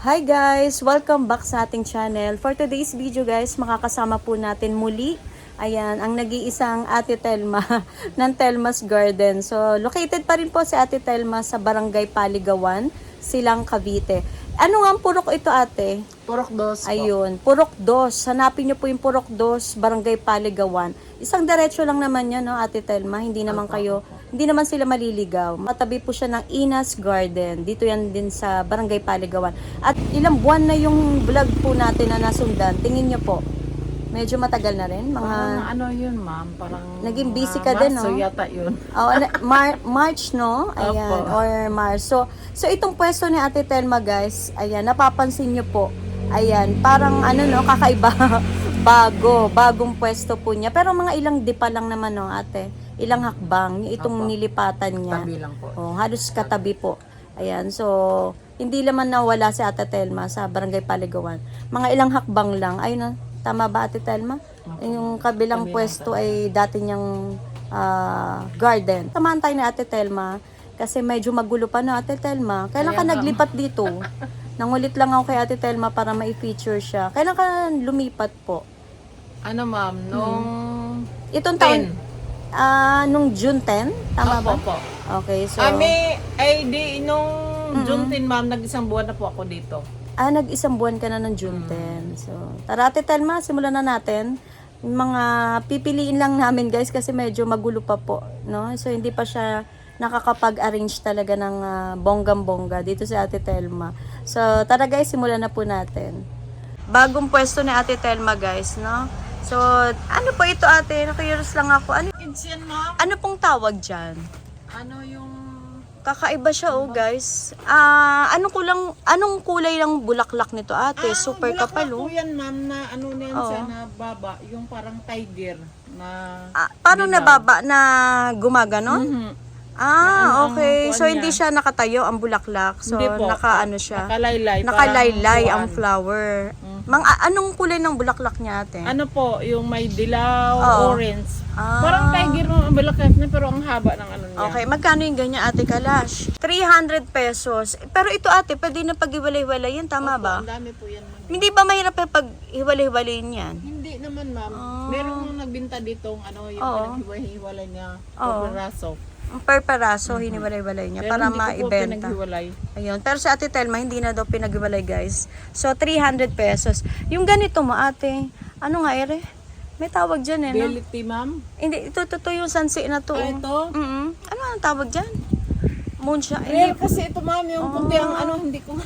Hi guys! Welcome back sa ating channel. For today's video guys, makakasama po natin muli, ayan, ang nag-iisang Ate Telma ng Telma's Garden. So, located pa rin po si Ate Telma sa Barangay Paligawan, Silang, Cavite. Ano nga ang purok ito, ate? Purok dos po. Ayun, Purok Dos. Hanapin niyo po yung Purok Dos, Barangay Paligawan. Isang diretso lang naman yan, no, Ate Telma. Hindi naman hindi naman sila maliligaw. Matabi po siya ng Ina's Garden. Dito yan din sa Barangay Paligawan. At ilang buwan na yung vlog po natin na nasundan. Tingin niyo po. Medyo matagal na rin. Ano yun, ma'am? Parang naging busy ka din, no? Marso yata yun. Oh, March, no? Ayan, Opo. or March. So itong pwesto ni Ate Telma, guys, ayan, napapansin niyo po. Ayan, parang no, kakaiba. Bagong pwesto po niya. Pero mga ilang dipa lang naman, no, ate? Ilang hakbang, itong Opo. nilipatan niya. Tabi lang po. Oh, halos katabi po. Ayan, so hindi naman nawala si Ate Telma sa Barangay Paligawan. Mga ilang hakbang lang. Ayun na, tama ba Ate Telma? Yung kabilang pwesto ay dati niyang garden. Tamaan tayo ni Ate Telma kasi medyo magulo pa na Ate Telma. Kailan ka naglipat dito? Nangulit lang ako kay Ate Telma para ma-feature siya. Kailan ka lumipat po? Ano, ma'am? Nung Itong taon? Nung June 10? Tama ba? Opo. Okay, so nung June 10, ma'am, nag-isang buwan na po ako dito. nag-isang buwan ka na ng June 10. So, tara Ate Telma, simulan na natin. Yung mga pipiliin lang namin guys kasi medyo magulo pa po, no? So, hindi pa siya nakakapag-arrange talaga ng bonggang-bongga dito sa Ate Telma. So, tara guys, simulan na po natin. Bagong pwesto ni Ate Telma guys, no? So, ano po ito ate? Nakurious lang ako. Yan, ma'am. Ano pong tawag dyan? Ano yung... Kakaiba siya oh guys. Anong kulay lang bulaklak nito ate? Super kapal oh. po yan, ma'am, na ano na yan Oo. siya na baba. Yung parang tiger na... Paano dilaw. nababa na gumaganon? Mhm. Ah, okay. ang So, kuwan hindi niya. siya nakatayo ang bulaklak. So, Hindi po. nakaano siya. Nakalaylay. Nakalaylay parang ang kuwan. flower. Anong kulay ng bulaklak niya ate? Ano po, yung may dilaw, Oo. orange. Ah. Parang tiger mo ang bulaklak niya pero ang haba ng ano niya. Okay, magkano yung ganyan ate Kalash? 300 pesos. Pero ito ate, pwede na pag-iwalay-walayin, tama ba? Ang dami po yan, ma'am. Hindi ba mahirap pag-iwalay-walayin yan? Hindi naman, ma'am. Meron nung nagbinta dito yung Oo. pinaghiwa-hiwalay niya Oo. per peraso. Ang per peraso, hiniwalay-walay niya Pero para hindi ko po maibenta. pinaghiwalay. Ayun. Pero sa Ate Telma, hindi na daw pinaghiwalay guys. So, 300 pesos. Yung ganito mo ate, ano nga ere? May tawag dyan eh, no? Belly ma'am. Hindi, ito yung sansi na to. Ito? Ano ang tawag dyan? Moonshine. Rare kasi ito, ma'am. Yung puti ang hindi ko...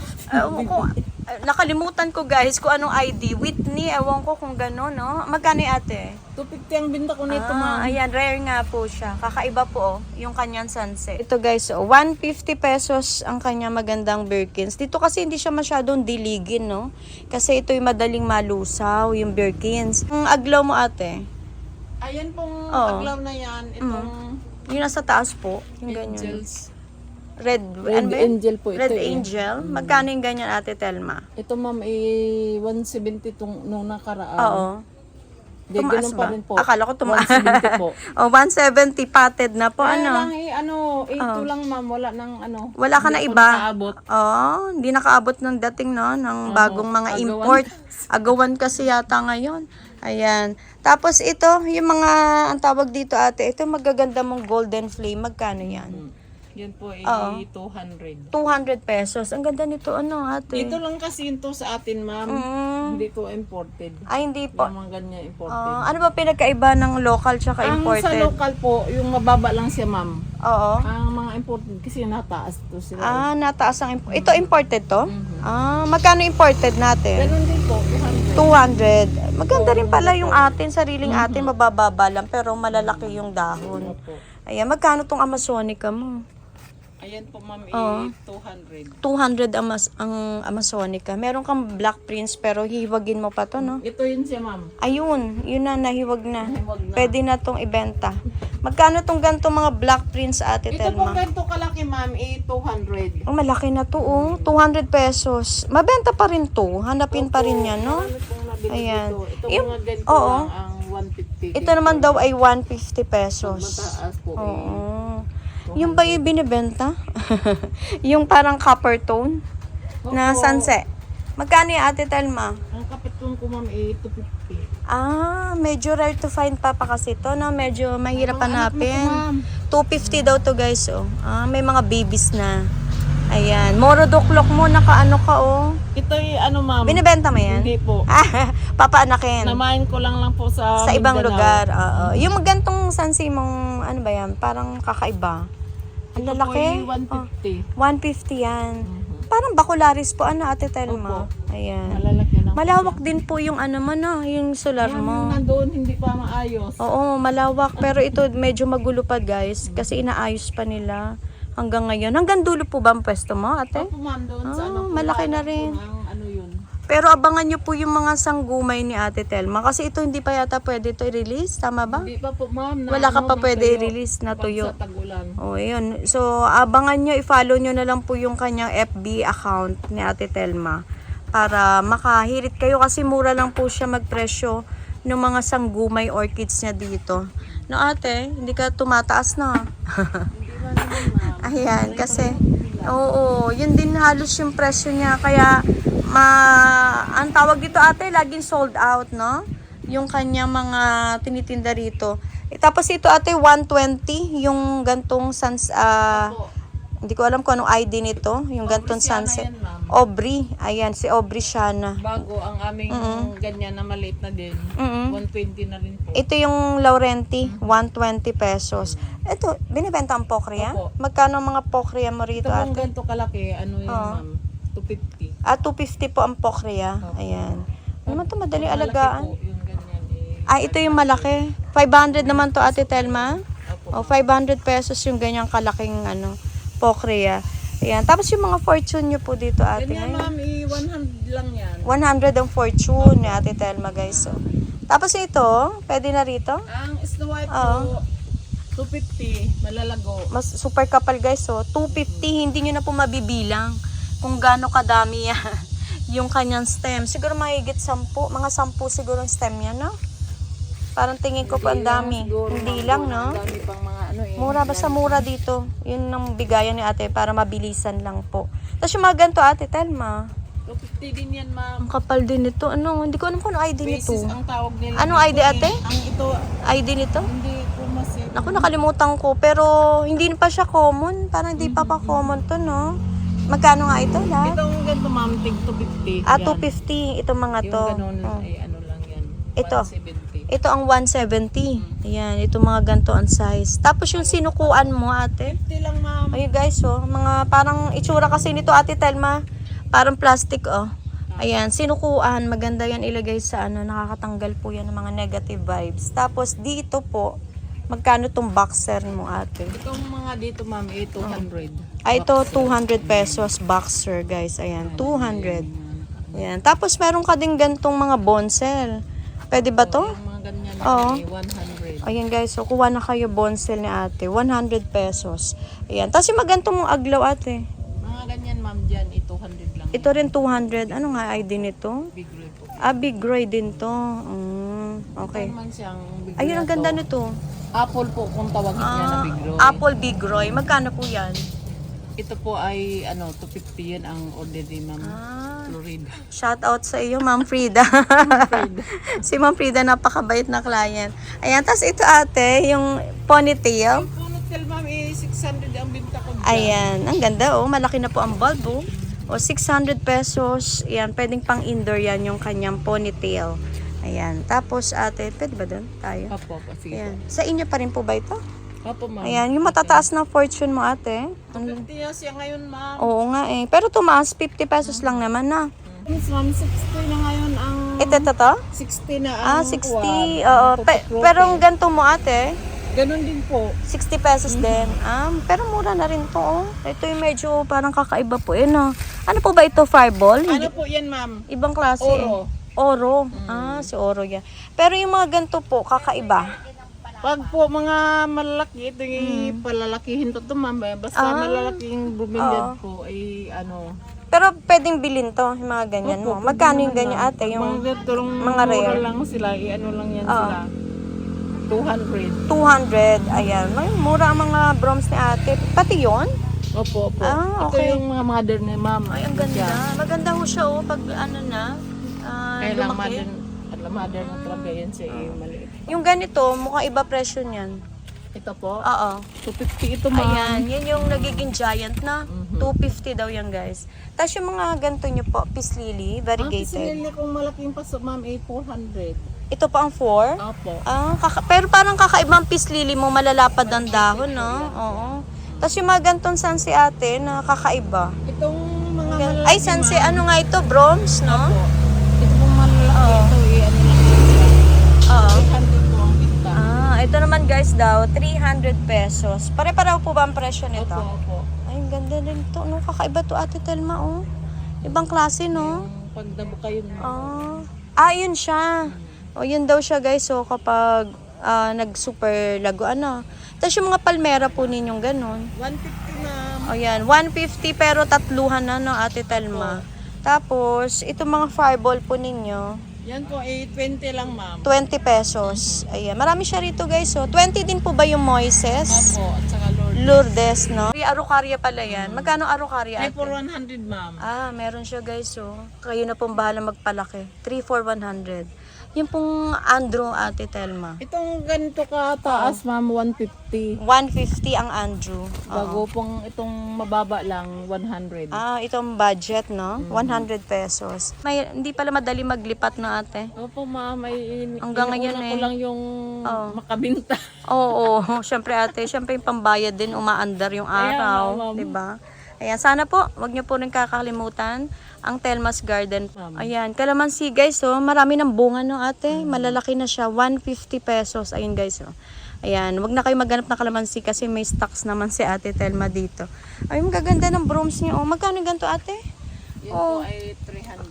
Nakalimutan ko guys kung anong ID. Whitney, ewan ko kung gano'n, no? Magkano yung ate? 250 ang binta ko nito, ma'am. Ayan, rare nga po siya. Kakaiba po, oh, yung kanyang sunset. Ito guys, 150 pesos ang kanya magandang Birkins. Dito kasi hindi siya masyadong diligin, no? Kasi ito yung madaling malusaw, yung Birkins. Ang aglaw mo ate? Ayan pong Oo. aglaw na yan. Itong Yung nasa taas po, yung ganyan. angels. Red, Red ba yun? angel po ito. Red eh. Angel? Magkano yung ganyan ate Telma? Ito, ma'am, 170 nung nakaraan. Oo. Di, Tumaas ganun ba? pa rin po. Akala ko tumaas. 170 po. 170 patted na po, Kaya ano? lang ito lang, ma'am. Wala nang Wala ka na hindi iba. ako nakaabot. Hindi nakaabot ng dating, no? Ng bagong mga agawan. import. Agawan kasi yata ngayon. Ayan. Tapos ito, yung mga, ang tawag dito ate, ito magaganda mong golden flame. Magkano yan? Yan po ay Oo. 200. 200 pesos. Ang ganda nito, ano ate? Ito lang kasi ito sa atin, ma'am. Hindi to imported. Ay, hindi po. Yung mga ganyan imported. Ano ba pinagkaiba ng local tsaka Ang sa imported? local po, yung mababa lang siya, ma'am. Oo. Ang mga imported kasi nataas to sila. Nataas ang ito imported to? Magkano imported natin? Ganun din po, 200. 200. Maganda rin pala yung atin, sariling atin, mabababa lang, pero malalaki yung dahon. Opo. Ayan, magkano tong Amazonica mo? Ayan po, ma'am, 200. 200 ang Amazonica. Meron kang Black Prince, pero hihiwagin mo pa to, no? Ito yun siya, ma'am. Ayun, yun na, nahiwag na. Nahiwag na. Pwede na tong ibenta. Magkano tong ganito mga Black Prince, ate Ito po Telma? ganito kalaki, ma'am, 200. Ang malaki na to, oh. 200 pesos. Mabenta pa rin to. Hanapin pa rin yan, no? Ano pong nabili Ayan. dito? Ito Yung- mga ganito oo. lang ang 150. Ito naman daw ay 150 pesos. Mataas po. Oo. Yung ba yung binibenta? Yung parang copper tone na sunset. Magkano yung Ate Telma? Ang kapitong ko ma'am 250. Ah, medyo rare to find pa kasi to, no? Medyo mahirap Anak mo to, hanapin. ma'am. 250 daw to guys, oh. Ah, may mga babies na. Ayan. Moro duklok mo, nakaano ka, oh. Ito ma'am. Binibenta mo yan? Hindi po. Ah, papaanakin. Namain ko lang po sa Sa ibang Mindanao. lugar, oo. Yung magantong sansi mong, ano ba yan? Parang kakaiba. Ang Ito lalaki. po ay 150. 150 yan. Parang bakularis po, ano, Ate Telma? Ayan. Malalaki lang. Malawak din po yung ano mo, no? Yung solar Yung mo. nandoon hindi pa maayos. Oo, malawak. Pero ito medyo magulo pa, guys. Kasi inaayos pa nila hanggang ngayon. Hanggang dulo po ba ang pwesto mo, ate? Opo ma'am, doon sa Ah, po, malaki na po rin. ang ano yun. Pero abangan nyo po yung mga sanggumay ni Ate Telma. Kasi ito hindi pa yata pwede ito i-release. Tama ba? Hindi pa po ma'am. Wala ka pa pwede matuyo. i-release na Pag tuyo. Sa tagulan. O, yun. So, abangan nyo, i-follow nyo na lang po yung kanyang FB account ni Ate Telma para makahirit kayo kasi mura lang po siya magpresyo ng mga sanggumay orchids niya dito. No, ate, hindi ka tumataas na. Ayan, kasi, oo, yun din halos yung presyo niya. Kaya, ang tawag dito ate, laging sold out, no? Yung kanyang mga tinitinda rito. Tapos ito ate, 120, yung gantong hindi ko alam kung anong ID nito, yung gantong Aubrey Siana sunset. yan, ma'am. Aubrey, ayan, si Aubrey Siana. Bago ang aming ganyan na maliit na din. Mm-mm. 120 na rin po. Ito yung Laurenti, 120 pesos. Ito, binibenta ang pokria? Opo. Magkano ang mga pokria mo rito Ito pong ate? ganito kalaki, ano yun Oo. ma'am? 250. 250 po ang pokria. Ayan. Ano naman ito, madali Pag malaki alagaan. po, yung ganyan eh. Ito yung malaki. 500 naman to ate Telma. Opo. O, 500 pesos yung ganyang kalaking pokria. Ayan. Tapos yung mga fortune nyo po dito ate. Ganyan Ngayon. ma'am, 100 lang yan. 100 ang fortune ni ate Telma guys. So. Tapos ito, pwede na rito. Ang Snow White Oo. po, 250, malalago. Mas super kapal guys, so 250, hindi nyo na po mabibilang kung gaano kadami yan. Yung kanyang stem. Siguro mahigit 10, mga 10 siguro ang stem yan, no? Parang tingin ko pa ang dami. Hindi lang, no? Ang dami pang mga ano eh. Mura, basta mura dito. Yun ang bigayan ni ate para mabilisan lang po. Tapos yung mga ganito ate, Telma. 250 din yan ma'am. Ang kapal din nito. Ano? Hindi ko alam kung ano ID nito. Basis ang tawag nila. Anong ID, ate? Ang ito, ID nito? hindi ko masin. Naku, nakalimutan ko. Pero hindi pa siya common. Parang hindi pa common to, no? Magkano nga ito lahat? Itong ganito ma'am, tig 250. Ah, Yan. 250. Itong mga Yung to. ganun Oh. ay ano lang yan. Ito. 170. Ito ang 170. Ayan, itong mga ganito ang size. Tapos yung sinukuan mo, ate. 50 lang ma'am. Ayun guys, oh. Mga parang itsura kasi nito, ate Telma. Parang plastic, oh. Ayan, sinukuan. Maganda yan ilagay sa nakakatanggal po yan ng mga negative vibes. Tapos dito po, magkano tong boxer mo, ate? Itong mga dito ma'am, 200. Ay, ito 200 pesos boxer, guys. Ayan, 200. Ayan. Tapos meron ka din gantong mga bonsel. Pwede ba to? Yung mga ganyan Oo. ay 100. Ayan guys, so kuha na kayo bonsel ni ate. 100 pesos. Ayan. Tapos yung magantong mong aglaw, ate. Mga ganyan ma'am dyan, 200 lang. Ito rin 200. Ano nga ID nito? Big Roy po. Big Roy din to. Okay. Ito naman siyang Big Roy Ayun, ang na ganda to. nito. Apple po kung tawagin niya na Big Roy. Apple Big Roy. Magkano po yan? Ito po ay 250 yan ang order ni Ma'am Florida. Shout out sa iyo, Ma'am Frida. Si Ma'am Frida, napakabait na client. Ayan, tapos ito ate, yung ponytail. Yung ponytail ma'am, 600 ang binta ko dyan. Ayan, ang ganda oh. Malaki na po ang bulb oh. O 600 pesos. Ayan, pwedeng pang indoor yan yung kanyang ponytail. Ayan, tapos ate, pwede ba doon tayo? Opo, sige Ayan. Sa inyo pa rin po ba ito? po. Opo ma'am. Ayan, yung matataas na fortune mo ate. 50 yan siya ngayon ma'am. Oo nga eh. Pero tumaas, 50 pesos lang naman na. Miss ma'am, 60 na ngayon ang... Ito to? 60 na ang 60. kuwan, Oo. ang pupuprotein. Pero ang ganito mo ate, Ganun din po. 60 pesos din. Pero mura na rin to oh. Ito yung medyo parang kakaiba po. Ano po ba ito? Fireball? Ano po yan ma'am? Ibang klase. Oro. Oro. Si Oro yan. Pero yung mga ganito po, kakaiba. Pag po mga malalaki, ito yung palalakihin to ma'am. Basta malalaking bumilid po ay Pero pwedeng bilhin to, yung mga ganyan mo. Opo, Magkano yung pwede ganyan naman, ate? ma'am. Yung mga rare. mura lang sila, lang yan sila. 200. 200. Ayan. Mura ang mga broms ni ate. Pati yon Opo, opo. Ah, okay. Ito yung mga mother ni ma'am. Ay, ang ganda. Maganda ho siya oh, pag ano na, Kaya lang lumaki. mother na talaga yan siya maliit. Yung ganito, mukhang iba presyo niyan. Ito po, Oo. 250 ito ma'am. Ayan, yan yung nagiging giant na. 250 daw yan guys. Tapos yung mga ganito nyo po, peace lily, variegated. Sinili kong malaking paso ma'am, 400. Ito pa ang 4. Opo. Pero parang kakaibang peace lily mo, malalapad ang dahon, no? Oo. Tapos yung mga gantong sansi ate, na kakaiba. Itong mga malalaki Ay, sansi, ano nga ito? Bronze, no? Opo. Itong malalaki Oo. ito, ano lang yan siya. Oo. 800 po ang binta. Ito naman guys daw, 300 pesos. Pare-pareho po ba ang presyo nito? Opo, opo. Ay, ang ganda rin ito. No? Kakaiba to ate Telma, oh. Ibang klase, no? Yung pag nabuka yun ma'am. Yun siya. O, yun daw siya guys. So, kapag nag-super lago, ano. Tapos yung mga palmera po ninyong ganun. 150 ma'am. O, yan. 150 pero tatluhan na, no, ate Telma. Tapos, itong mga fireball po ninyo, Yan po, 20 lang ma'am. 20 pesos. Ayan. Marami siya rito guys. So, 20 din po ba yung Moises? Opo, at saka Lord. Lourdes, no? Arucaria pala yan. Magkano arucaria, Ay, ate? for 100 ma'am. Meron siya guys, so. Kayo na pong bahala magpalaki. 3 for 100. Yung pong Andrew, ate Telma. Itong ganito kataas ma'am, 150. 150 ang Andrew. Bago pong itong mababa lang, 100. Itong budget, no? 100 pesos. Hindi pala madali maglipat, no, ate? Opo ma'am, ay Hanggang ngayon inuuna ko lang yung makabinta. Oo, syempre ate, syempre yung pambayad din, umaandar yung araw, ma'am. 'di ba? Ayan, sana po, wag niyo po rin kakalimutan ang Telma's Garden. Ayan, kalamansi guys, oh, marami ng bunga no ate, malalaki na siya, 150 pesos. Ayun guys, oh. Ayan, wag na kayo maghanap ng kalamansi kasi may stocks naman si ate Telma dito. Ay, magaganda ng brooms niyo. Oh, magkano ganito ate? Yan po ay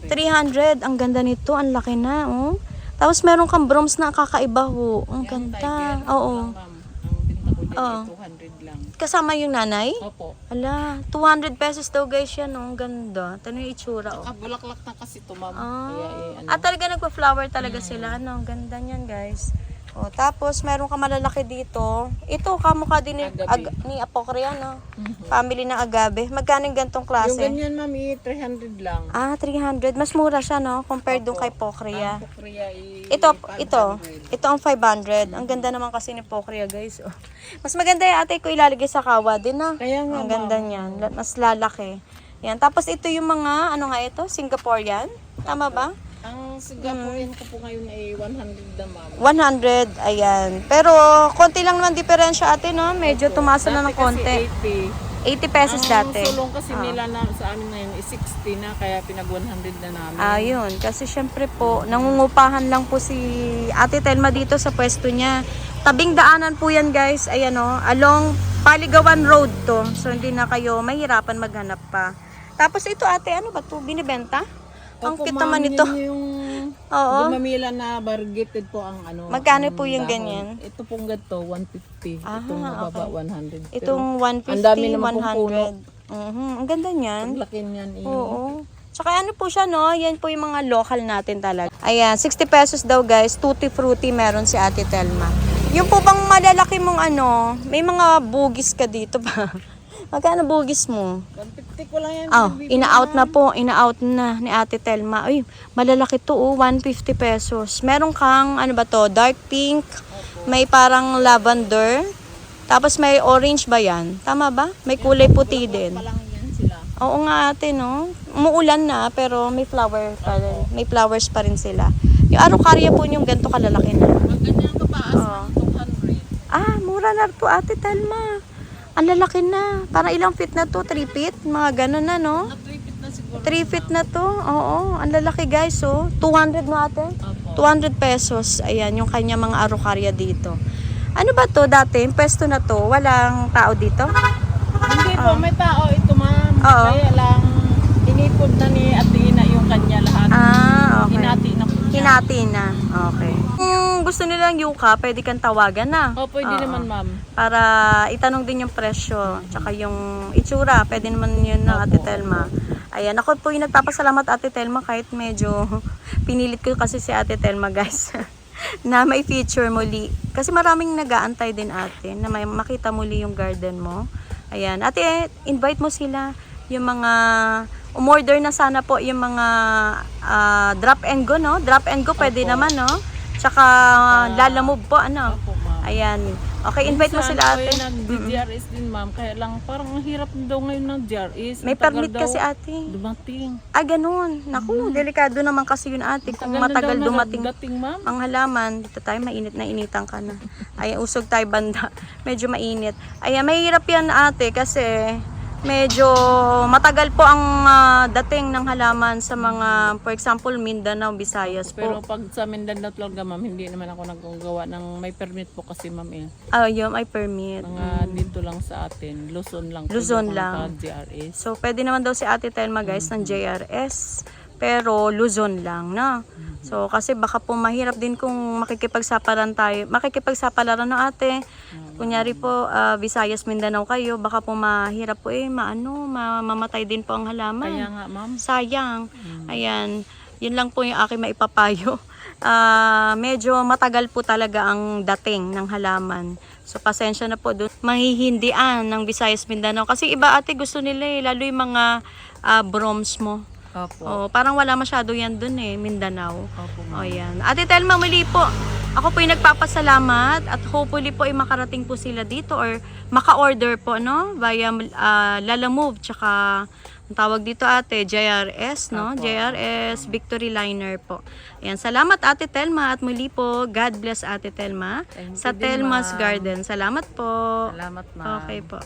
300. 300. Ang ganda nito, ang laki na, oh. Tapos meron kang brooms na kakaiba ho. Ang ganda. Oo. Ma'am, ang binta ko dyan Oo. ay 200 lang. Kasama yung nanay? Opo. Ala, 200 pesos daw guys yan, oh. Ang ganda. Ito yung itsura, oh. Bulaklak na kasi ito ma'am. Kaya Talaga nagpa-flower talaga sila. Ano, ang ganda niyan guys. Oh, tapos meron ka malalaki dito. Ito, kamukha din ni Apocria, no? Family ng agave. Magkano yung gantong yung klase? ganyan ma'am, 300 lang. 300. Mas mura siya, no? Compared doon kay Pocria. Ang Pokria ay Ito ang 500. Ang ganda naman kasi ni Pocria, guys. Oh. Mas maganda yung ate ko ilalagay sa kawa din, na. Kaya nga, Ang ganda niyan. Mas lalaki. Yan. Tapos ito yung mga, ano nga ito? Singaporean? Tama ba? Ang Singaporean ko po ngayon ay 100 na ma'am. 100, ayan. Pero, konti lang naman diferensya ate, no? Medyo tumaas na ng konti. Kasi 80 pesos 80. dati. Ang sulong kasi nila na, sa amin ngayon is 60 na, kaya pinag 100 na namin. Ayun, kasi syempre po, nangungupahan lang po si Ate Telma dito sa pwesto niya. Tabing daanan po yan guys, ayan o, along Paligawan Road to. So hindi na kayo mahirapan maghanap pa. Tapos ito ate, ano ba to? Binibenta? Ang Opo, cute naman ma'am, ito. yun yung Oo. gumamila na variegated po ang ano. Magkano ang po yung dahon. ganyan? Ito pong ganito, 150. Itong mababa, 100. Itong ang dami 150, naman pong puno. 100. Ang ganda niyan. Ang laki niyan. Oo. Tsaka ano po siya, no? Yan po yung mga local natin talaga. Ayan, 60 pesos daw guys. Tutti frutti meron si Ate Telma. Yung po bang malalaki mong ano, may mga bugis ka dito ba? Magkano bugis mo? 150 ko lang yan. Ina-out na po. Ina-out na ni Ate Telma. Ay, malalaki to, 150 pesos. Meron kang, ano ba to, dark pink. May parang lavender. Tapos may orange ba yan? Tama ba? May kulay puti din. Pa lang yan sila. Oo nga ate, no? Umuulan na, pero may flower pa rin. May flowers pa rin sila. Yung arucaria po yung ganito kalalaki na. Pag ganyan kapaas, 200. Mura na po ate Telma. Ang lalaki na. Parang ilang feet na to? 3 feet? Mga ganun na, no? 3 feet na siguro. 3 feet na to. Oo, ang lalaki guys, oh. 200 no ate? Opo. 200 pesos. Ayan, yung kanya mga arucaria dito. Ano ba to dati? Yung pwesto na to, walang tao dito? Hindi po, may tao ito ma'am. Oo. Kaya lang, inipod na ni Ate Ina yung kanya lahat. Okay. Hinati na po niya. Hinati na. Okay. Kung gusto nilang yuka, pwede kang tawagan na. O, pwede Oo. naman ma'am. Para itanong din yung presyo, tsaka yung itsura, pwede naman yun na Ate Telma. Ayan, ako po yung nagpapasalamat Ate Telma kahit medyo pinilit ko kasi si Ate Telma guys. Na may feature muli. Kasi maraming nag-aantay din ate na may makita muli yung garden mo. Ayan. Ate, invite mo sila. Yung mga umorder na sana po yung mga drop and go, no? Drop and go pwede naman, no? Tsaka lalamove po, ano? Opo, ma'am. Ayan. Okay, invite mo sila, ate. Nag-DRS din, ma'am. Kaya lang, parang ang hirap daw ngayon ng DRS. May Ang tagal permit daw kasi, ate. dumating. Ah, ganun. Naku, delikado naman kasi yun, ate. Kung Tagal na matagal daw dumating dating, ma'am. ang halaman, dito tayo, mainit na initan ka na. Ay, usog tayo banda. Medyo mainit. Ayan, mahirap yan, ate, kasi medyo matagal po ang dating ng halaman sa mga, for example, Mindanao, Visayas Pero po. pag sa Mindanao talaga, ma'am, hindi naman ako nagagawa ng may permit po kasi, ma'am, eh. Yun, may permit. Mga dito lang sa atin, Luzon lang. Luzon lang. DRS. So, pwede naman daw si Ate Telma, guys, ng JRS. Pero, Luzon lang, na. So, kasi baka po mahirap din kung makikipagsapalaran tayo. Makikipagsapalaran no, ate. Kunyari po, Visayas, Mindanao kayo, baka po mahirap po mamatay din po ang halaman. Kaya nga, ma'am. Sayang. Ayan. Yun lang po yung aking maipapayo. Medyo matagal po talaga ang dating ng halaman. So, pasensya na po doon. Mahihindian ng Visayas, Mindanao. Kasi iba, ate, gusto nila lalo yung mga broms mo. Opo. Parang wala masyado yan dun Mindanao. Opo, O ma'am. yan. Ate Telma, muli po. Ako po yung nagpapasalamat at hopefully po ay makarating po sila dito or maka-order po, no? Via Lalamove, tsaka ang tawag dito, ate, JRS, no? Opo. JRS Victory Liner po. Ayan, salamat, Ate Telma, at muli po, God bless, Ate Telma, Thank sa you din, Telma's ma'am. Garden. Salamat po. Salamat, ma'am. Okay po.